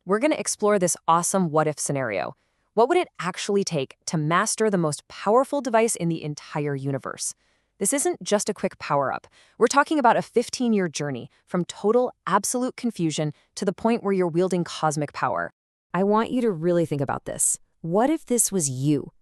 we're going to explore this awesome what-if scenario. What would it actually take to master the most powerful device in the entire universe? This isn't just a quick power-up. We're talking about a 15-year journey from total, absolute confusion to the point where you're wielding cosmic power. I want you to really think about this. What if this was you?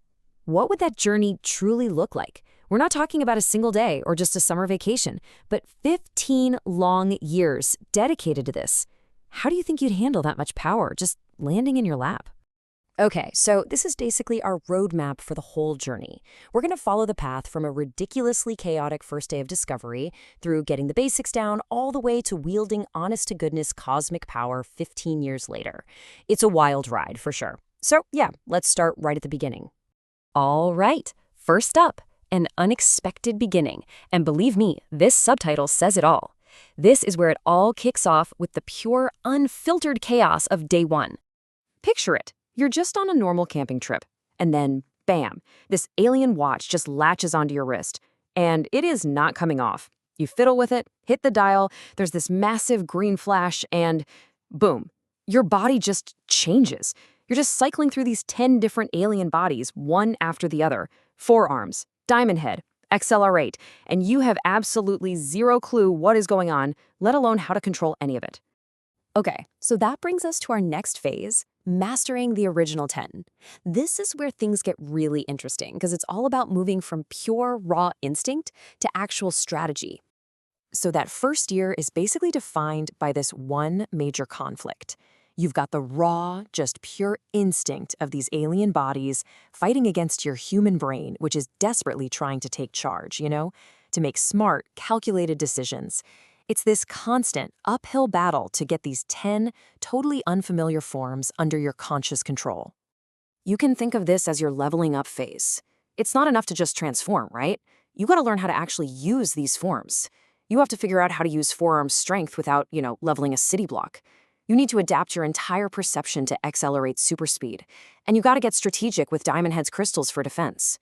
What would that journey truly look like? We're not talking about a single day or just a summer vacation, but 15 long years dedicated to this. How do you think you'd handle that much power just landing in your lap? Okay, so this is basically our roadmap for the whole journey. We're going to follow the path from a ridiculously chaotic first day of discovery through getting the basics down all the way to wielding honest-to-goodness cosmic power 15 years later. It's a wild ride, for sure. So yeah, let's start right at the beginning. All right, first up, an unexpected beginning. And believe me, this subtitle says it all. This is where it all kicks off with the pure, unfiltered chaos of day one. Picture it. You're just on a normal camping trip, and then, bam, this alien watch just latches onto your wrist, and it is not coming off. You fiddle with it, hit the dial, there's this massive green flash, and boom, your body just changes. You're just cycling through these 10 different alien bodies, one after the other. Forearms, Diamond Head, XLR8, and you have absolutely zero clue what is going on, let alone how to control any of it. Okay, so that brings us to our next phase, mastering the original 10. This is where things get really interesting because it's all about moving from pure raw instinct to actual strategy. So that first year is basically defined by this one major conflict. You've got the raw, just pure instinct of these alien bodies fighting against your human brain, which is desperately trying to take charge, to make smart, calculated decisions. It's this constant, uphill battle to get these 10 totally unfamiliar forms under your conscious control. You can think of this as your leveling up phase. It's not enough to just transform, right? You gotta learn how to actually use these forms. You have to figure out how to use forearm strength without, leveling a city block. You need to adapt your entire perception to accelerate super speed. And you gotta get strategic with Diamond Head's crystals for defense.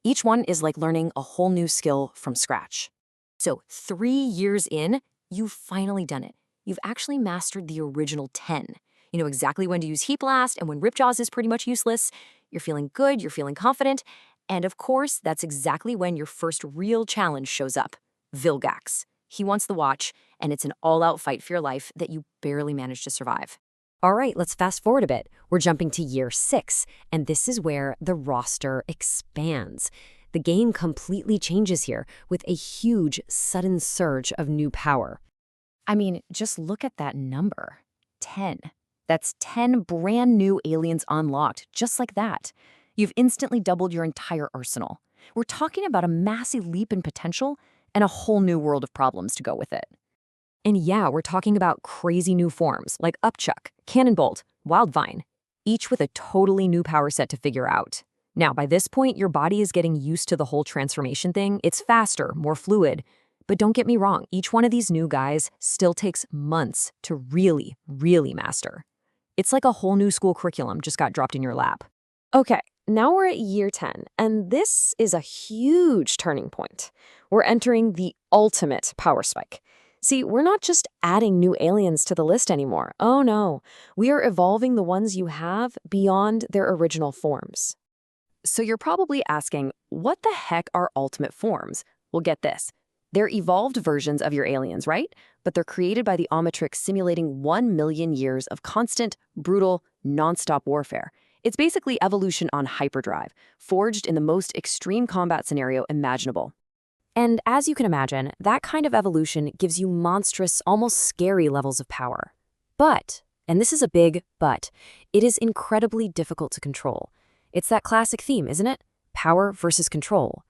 Each one is like learning a whole new skill from scratch. So 3 years in, you've finally done it. You've actually mastered the original 10. You know exactly when to use Heat Blast and when Ripjaws is pretty much useless. You're feeling good, you're feeling confident, and of course, that's exactly when your first real challenge shows up. Vilgax. He wants the watch, and it's an all-out fight for your life that you barely managed to survive. All right, let's fast forward a bit. We're jumping to year 6, and this is where the roster expands. The game completely changes here with a huge, sudden surge of new power. I mean, just look at that number. 10. That's 10 brand new aliens unlocked, just like that. You've instantly doubled your entire arsenal. We're talking about a massive leap in potential and a whole new world of problems to go with it. And yeah, we're talking about crazy new forms like Upchuck, Cannonbolt, Wildvine, each with a totally new power set to figure out. Now, by this point, your body is getting used to the whole transformation thing. It's faster, more fluid. But don't get me wrong, each one of these new guys still takes months to really, really master. It's like a whole new school curriculum just got dropped in your lap. Okay, now we're at year 10, and this is a huge turning point. We're entering the ultimate power spike. See, we're not just adding new aliens to the list anymore. Oh no, we are evolving the ones you have beyond their original forms. So you're probably asking, what the heck are ultimate forms? Well, get this. They're evolved versions of your aliens, right? But they're created by the Omnitrix simulating 1 million years of constant, brutal, nonstop warfare. It's basically evolution on hyperdrive, forged in the most extreme combat scenario imaginable. And as you can imagine, that kind of evolution gives you monstrous, almost scary levels of power. But, and this is a big but, it is incredibly difficult to control. It's that classic theme, isn't it? Power versus control.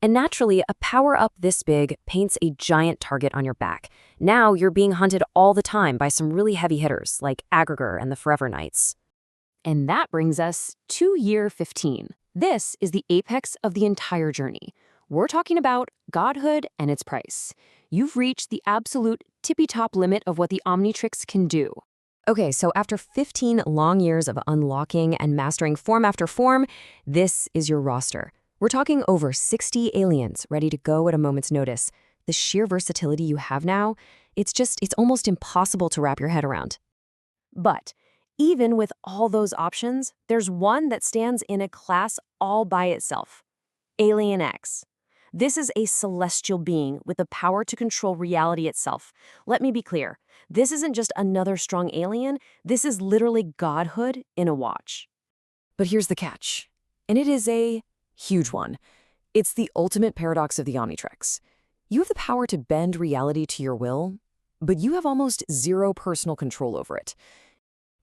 And naturally, a power-up this big paints a giant target on your back. Now you're being hunted all the time by some really heavy hitters, like Aggregor and the Forever Knights. And that brings us to year 15. This is the apex of the entire journey. We're talking about godhood and its price. You've reached the absolute tippy-top limit of what the Omnitrix can do. Okay, so after 15 long years of unlocking and mastering form after form, this is your roster. We're talking over 60 aliens ready to go at a moment's notice. The sheer versatility you have now, it's almost impossible to wrap your head around. But Even with all those options, there's one that stands in a class all by itself. Alien X. This is a celestial being with the power to control reality itself. Let me be clear. This isn't just another strong alien. This is literally godhood in a watch. But here's the catch, and it is a huge one. It's the ultimate paradox of the Omnitrix. You have the power to bend reality to your will, but you have almost zero personal control over it.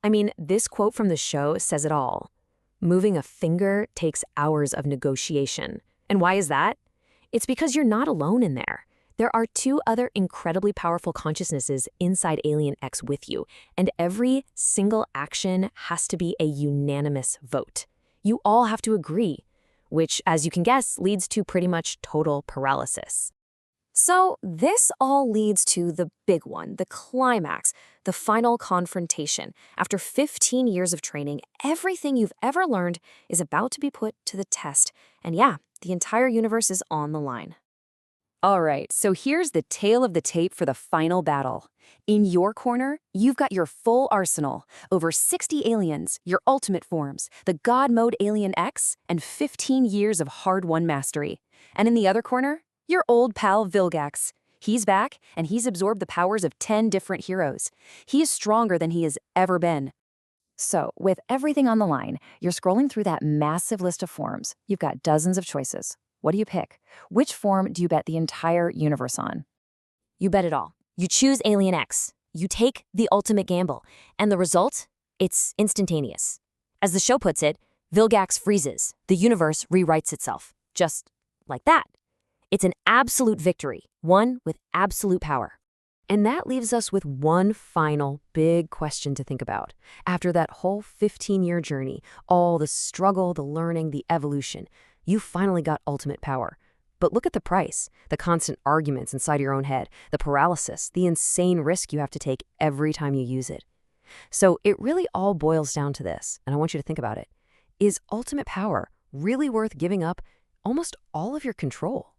I mean, this quote from the show says it all. Moving a finger takes hours of negotiation. And why is that? It's because you're not alone in there. There are two other incredibly powerful consciousnesses inside Alien X with you, and every single action has to be a unanimous vote. You all have to agree, which, as you can guess, leads to pretty much total paralysis. So this all leads to the big one, the climax, the final confrontation. After 15 years of training, everything you've ever learned is about to be put to the test. And yeah, the entire universe is on the line. All right, so here's the tail of the tape for the final battle. In your corner, you've got your full arsenal, over 60 aliens, your ultimate forms, the God Mode Alien X, and 15 years of hard-won mastery. And in the other corner, your old pal Vilgax. He's back, and he's absorbed the powers of 10 different heroes. He is stronger than he has ever been. So, with everything on the line, you're scrolling through that massive list of forms. You've got dozens of choices. What do you pick? Which form do you bet the entire universe on? You bet it all. You choose Alien X. You take the ultimate gamble. And the result? It's instantaneous. As the show puts it, Vilgax freezes. The universe rewrites itself. Just like that. It's an absolute victory, one with absolute power. And that leaves us with one final big question to think about. After that whole 15-year journey, all the struggle, the learning, the evolution, you finally got ultimate power. But look at the price, the constant arguments inside your own head, the paralysis, the insane risk you have to take every time you use it. So it really all boils down to this, and I want you to think about it. Is ultimate power really worth giving up almost all of your control?